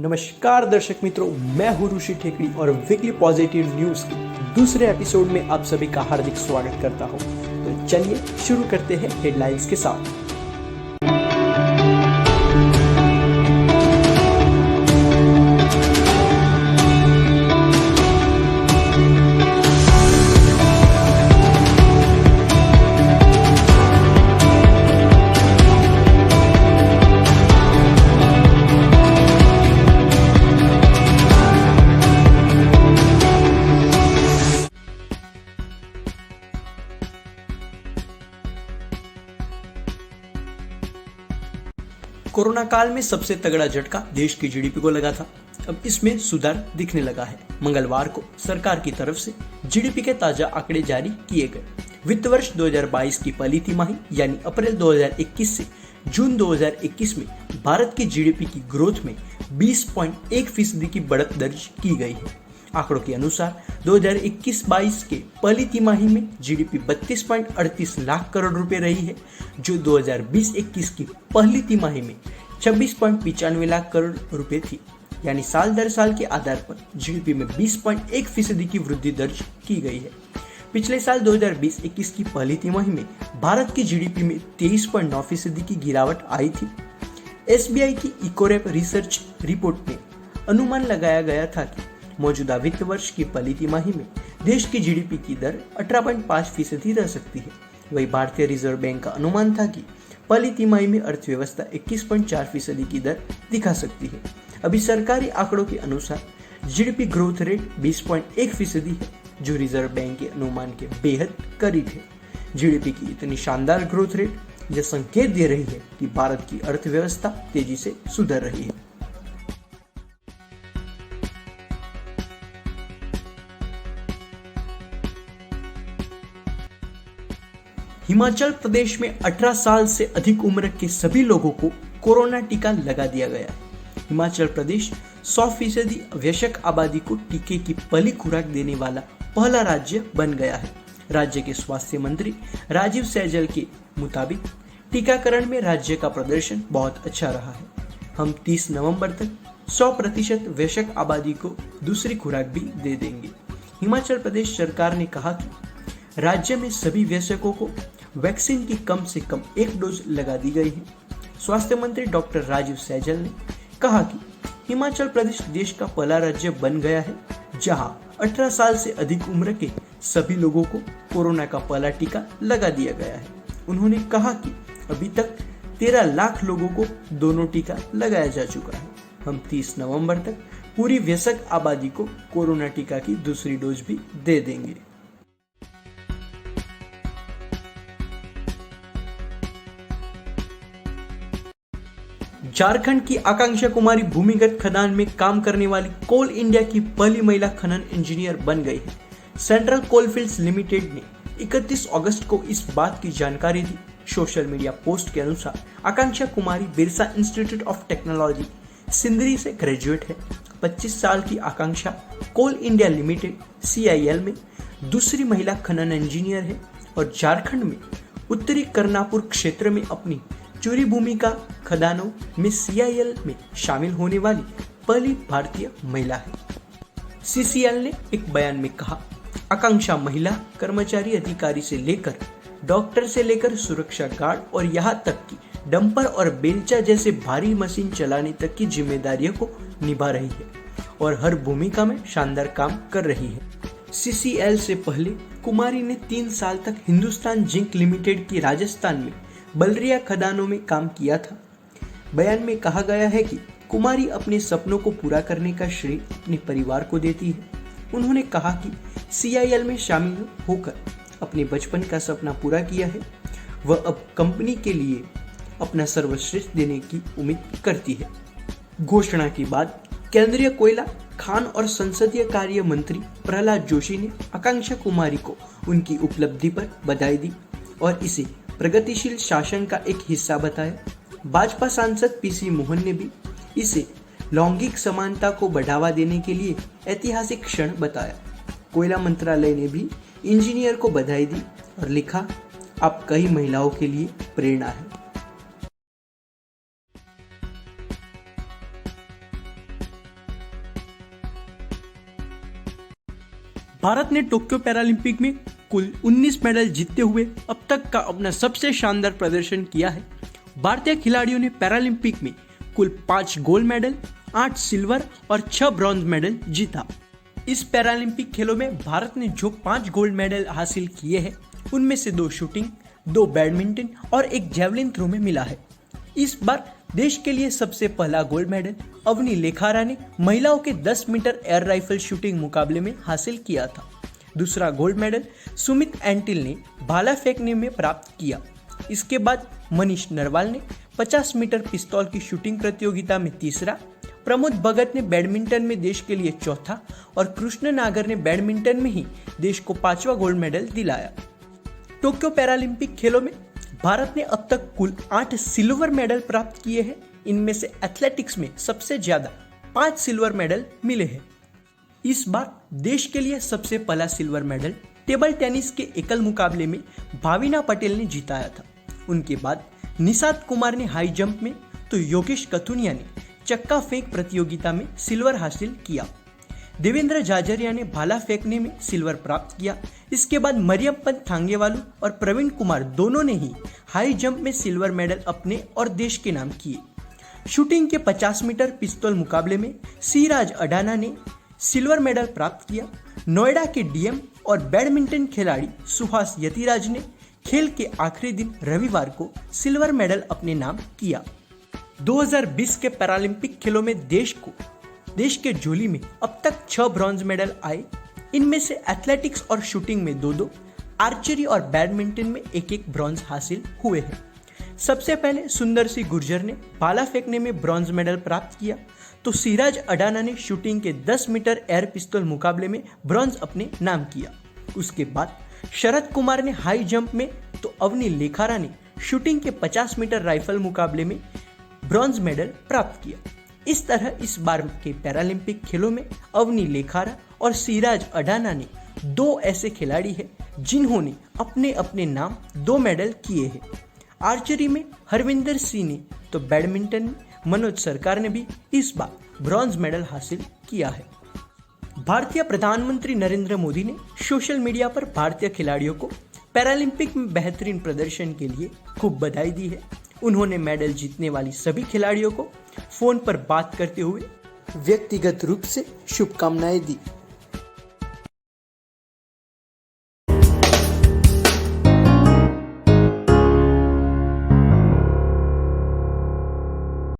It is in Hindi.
नमस्कार दर्शक मित्रों, मैं हूं ऋषि ठेकड़ी और वीकली पॉजिटिव न्यूज के दूसरे एपिसोड में आप सभी का हार्दिक स्वागत करता हूं। तो चलिए शुरू करते हैं हेडलाइंस के साथ। कोरोना काल में सबसे तगड़ा झटका देश की जीडीपी को लगा था। अब इसमें सुधार दिखने लगा है। मंगलवार को सरकार की तरफ से जीडीपी के ताजा आंकड़े जारी किए गए। वित्त वर्ष 2022 की पहली तिमाही यानी अप्रैल 2021 से जून 2021 में भारत की जीडीपी की ग्रोथ में 20.1% की बढ़त दर्ज की गई है। आंकड़ों के अनुसार 2021-22 के पहली तिमाही में जीडीपी 32.38 लाख करोड़ रुपए रही है, जो 2020-21 की पहली तिमाही में 26.95 लाख करोड़ रुपए थी। यानी साल दर साल के आधार पर जीडीपी में 20.1% की वृद्धि दर्ज की गई है। पिछले साल 2020-21 की पहली तिमाही में भारत की जीडीपी में 23.9% की गिरावट आई थी। एसबीआई की इकोरेप रिसर्च रिपोर्ट में अनुमान लगाया गया था कि मौजूदा वित्त वर्ष की पहली तिमाही में देश की जीडीपी की दर 18.5% रह सकती है। वही भारतीय रिजर्व बैंक का अनुमान था कि पहली तिमाही में अर्थव्यवस्था 21.4% की दर दिखा सकती है। अभी सरकारी आंकड़ों के अनुसार जीडीपी ग्रोथ रेट 20.1% है, जो रिजर्व बैंक के अनुमान के बेहद करीब है। जीडीपी की इतनी शानदार ग्रोथ रेट यह संकेत दे रही है कि भारत की अर्थव्यवस्था तेजी से सुधर रही है। हिमाचल प्रदेश में 18 साल से अधिक उम्र के सभी लोगों को कोरोना टीका लगा दिया गया है। हिमाचल प्रदेश 100% वयस्क आबादी को टीके की पहली खुराक देने वाला पहला राज्य बन गया है। राज्य के स्वास्थ्य मंत्री राजीव सैजल के मुताबिक टीकाकरण में राज्य का प्रदर्शन बहुत अच्छा रहा है। हम 30 नवंबर तक 100% वयस्क आबादी को दूसरी खुराक भी दे देंगे। हिमाचल प्रदेश सरकार ने कहा कि राज्य में सभी वयस्कों को वैक्सीन की कम से कम एक डोज लगा दी गई है। स्वास्थ्य मंत्री डॉक्टर राजीव सैजल ने कहा कि हिमाचल प्रदेश देश का पहला राज्य बन गया है जहां 18 साल से अधिक उम्र के सभी लोगों को कोरोना का पहला टीका लगा दिया गया है। उन्होंने कहा कि अभी तक 13 लाख लोगों को दोनों टीका लगाया जा चुका है। हम 30 नवंबर तक पूरी वयस्क आबादी को कोरोना टीका की दूसरी डोज भी दे देंगे। झारखंड की आकांक्षा कुमारी भूमिगत खदान में काम करने वाली कोल इंडिया की पहली महिला खनन इंजीनियर बन गई है। सेंट्रल कोलफील्ड्स लिमिटेड ने 31 अगस्त को इस बात की जानकारी दी। सोशल मीडिया पोस्ट के अनुसार Akanksha Kumari Birsa institute of technology Sindri से ग्रेजुएट है। 25 साल की Akanksha coal India limited CIL में दूसरी महिला खनन इंजीनियर है और झारखंड में उत्तरी करनापुर क्षेत्र में अपनी चूरी भूमिका खदानों में CIL में शामिल होने वाली पहली भारतीय महिला है। CCL ने एक बयान में कहा, आकांक्षा महिला कर्मचारी अधिकारी से लेकर डॉक्टर से लेकर सुरक्षा गार्ड और यहाँ तक कि डंपर और बेलचा जैसे भारी मशीन चलाने तक की जिम्मेदारियों को निभा रही है और हर भूमिका में शानदार काम कर रही है। CCL से पहले कुमारी ने 3 साल तक हिंदुस्तान जिंक लिमिटेड की राजस्थान में बलरिया खदानों में काम किया था। बयान में कहा गया है कि कुमारी अपने सपनों को पूरा करने का श्रेय अपने परिवार को देती है। उन्होंने कहा कि CIL में शामिल होकर अपने बचपन का सपना पूरा किया है। वह अब कंपनी के लिए अपना सर्वश्रेष्ठ देने की उम्मीद करती है। घोषणा के बाद केंद्रीय कोयला, खान और संसदीय कार्य मंत्री प्रहलाद जोशी ने आकांक्षा कुमारी को उनकी उपलब्धि पर बधाई दी और इसे प्रगतिशील शासन का एक हिस्सा बताया। भाजपा सांसद PC मोहन ने भी इसे लैंगिक समानता को बढ़ावा देने के लिए ऐतिहासिक क्षण बताया। कोयला मंत्रालय ने भी इंजीनियर को बधाई दी और लिखा, आप कई महिलाओं के लिए प्रेरणा है। भारत ने टोक्यो पैरालंपिक में कुल 19 मेडल जीतते हुए अब तक का अपना सबसे शानदार प्रदर्शन किया है। भारतीय खिलाड़ियों ने पैरालंपिक में कुल 5 गोल्ड मेडल, 8 सिल्वर और 6 ब्रॉन्ज मेडल जीता। इस पैरालंपिक खेलों में भारत ने जो 5 गोल्ड मेडल हासिल किए हैं उनमें से 2 शूटिंग, 2 बैडमिंटन और 1 जैवलिन थ्रो में मिला है। इस बार देश के लिए सबसे पहला गोल्ड मेडल अवनी लेखारा ने महिलाओं के 10 मीटर एयर राइफल शूटिंग मुकाबले में हासिल किया था। दूसरा गोल्ड मेडल सुमित एंटिल ने भाला फेंकने में प्राप्त किया। इसके बाद मनीष नरवाल ने 50 मीटर पिस्तौल की शूटिंग प्रतियोगिता में तीसरा, प्रमोद भगत ने बैडमिंटन में देश के लिए चौथा और कृष्ण नागर ने बैडमिंटन में ही देश को 5वां गोल्ड मेडल दिलाया। टोक्यो पैरालंपिक खेलों में भारत ने अब तक कुल 8 सिल्वर मेडल प्राप्त किए हैं। इनमें से एथलेटिक्स में सबसे ज्यादा 5 सिल्वर मेडल मिले हैं। इस बार देश के लिए सबसे पहला सिल्वर मेडल टेबल टेनिस के एकल मुकाबले में भाविना पटेल ने जीताया था। उनके बाद निषाद कुमार ने हाई जंप में तो योगेश कथुनिया ने चक्का फेंक प्रतियोगिता में सिल्वर हासिल किया। देवेंद्र झाझरिया ने भाला फेंकने में सिल्वर प्राप्त किया। इसके बाद मरियप्पन थांगेवालू और प्रवीण कुमार दोनों ने ही हाई जंप में सिल्वर मेडल अपने और देश के नाम किए। शूटिंग के 50 मीटर पिस्तौल मुकाबले में सिराज अडाना ने सिल्वर मेडल प्राप्त किया। नोएडा के डीएम और बैडमिंटन खिलाड़ी सुहास यतिराज ने खेल के आखिरी दिन रविवार को सिल्वर मेडल अपने नाम किया। 2020 के पैरालंपिक खेलों में देश के झोली में अब तक 6 ब्रॉन्ज मेडल आए। इनमें से एथलेटिक्स और शूटिंग में 2-2, आर्चरी और बैडमिंटन में 1-1 ब्रॉन्ज हासिल हुए हैं। सबसे पहले सुंदर सिंह गुर्जर ने भाला फेंकने में ब्रॉन्ज मेडल प्राप्त किया, तो सिराज अडाना ने शूटिंग के 10 मीटर एयर पिस्तौल मुकाबले में ब्रॉन्ज अपने नाम किया। उसके बाद शरद कुमार ने हाई जंप में, तो अवनी लेखारा ने शूटिंग के 50 मीटर राइफल मुकाबले में ब्रॉन्ज मेडल प्राप्त किया। इस तरह इस बार के पैरालंपिक खेलों में अवनी लेखारा और सिराज अडाना ने 2 ऐसे खिलाड़ी हैं जिन्होंने अपने अपने नाम 2 मेडल किए हैं। आर्चरी में हरविंदर सिंह ने, तो बैडमिंटन में मनोज सरकार ने भी इस बार ब्रॉन्ज मेडल हासिल किया है। भारतीय प्रधानमंत्री नरेंद्र मोदी ने सोशल मीडिया पर भारतीय खिलाड़ियों को पैरालंपिक में बेहतरीन प्रदर्शन के लिए खूब बधाई दी है। उन्होंने मेडल जीतने वाली सभी खिलाड़ियों को फोन पर बात करते हुए व्यक्तिगत रूप से शुभकामनाएं दी।